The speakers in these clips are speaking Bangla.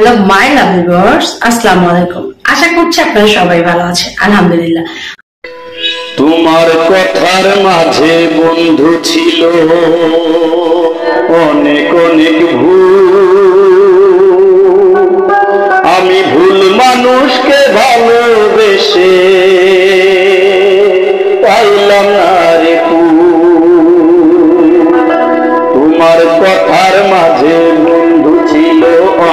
হ্যালো মাই লাভলি ভিউয়ার্স, আসসালামু আলাইকুম। আশা করছি আপনারা সবাই ভালো আছেন। আলহামদুলিল্লাহ। তোমার কথার মাঝে বন্ধু ছিল অনেক অনেক ভুল, আমি ভুল মানুষকে ভালোবেসে পাইলাম না রে তোমার কথার মাঝে বন্ধু ছিল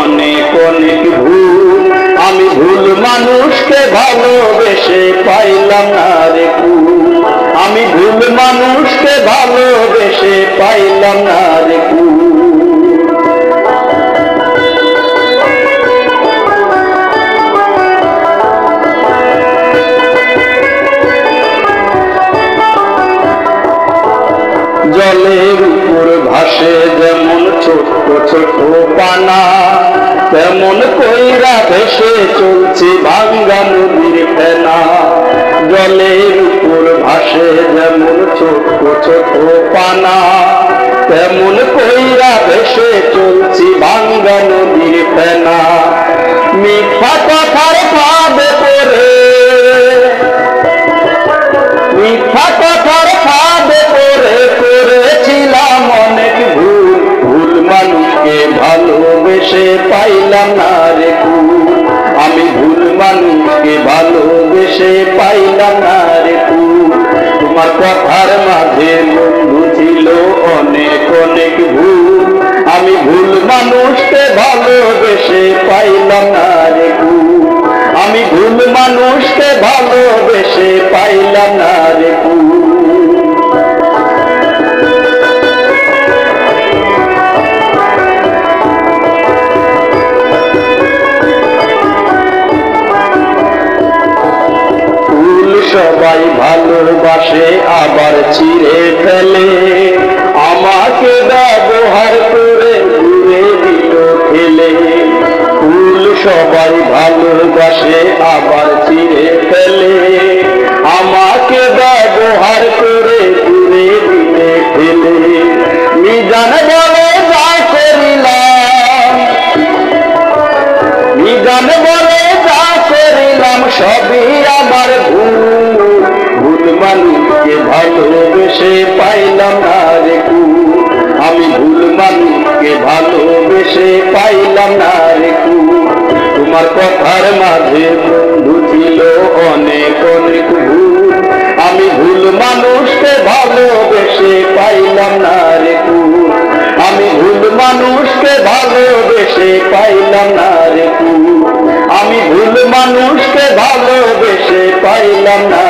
অনেক অনেক ভুল, আমি ভুল মানুষকে ভালোবেসে পাইলাম না রে আমি ভুল মানুষকে ভালোবেসে পাইলাম না রে জলের উপর ভাসে যেমন ছোট্ট ছোট পানা, তেমন কইরা ভেসে চলছে ভাঙ্গা নদীর ফেনা। জলের উপর ভাসে যেমন ছোট্ট ছোট পানা, তেমন কইরা ভেসে চলছি ভাঙ্গা নদীর ফেনা। মিথ্যা কথার ফাঁদে পড়ে, মিথ্যা কথার ফাঁদে পড়ে করেছিলাম অনেক ভুল, ভুল মানুষকে ভালোবেসে পাইলাম না রে আমি ভুল মানুষকে ভালোবেসে পাইলাম না রে তোমার কথার মাঝে বন্ধু ছিল অনেক অনেক ভুল, আমি ভুল মানুষকে ভালোবেসে পাইলাম না রে আমি ভুল মানুষকে ভালোবেসে পাইলাম না রে সবাই ভালোবাসে আবার চিড়ে ফেলে, আমাকে ব্যবহার করে ঘুরে দিল ফেলে। ফুল সবাই ভালোবাসে আবার চিড়ে ফেলে, আমাকে ব্যবহার করে ঘুরে দিলে ফেলে। মিজান বলে যা করিলাম, মিজান বলে যা করিলাম সবই আমার ভুল, ভুল মানুষকে ভালোবেসে পাইলাম না রে আমি ভুল মানুষকে ভালোবেসে পাইলাম না রে তোমার কথার মাঝে বন্ধু ছিল অনেক অনেক ভুল, আমি ভুল মানুষকে ভালোবেসে পাইলাম না রে আমি ভুল মানুষকে ভালোবেসে পাইলাম না রে আমি ভুল মানুষকে ভালোবেসে পাইলাম না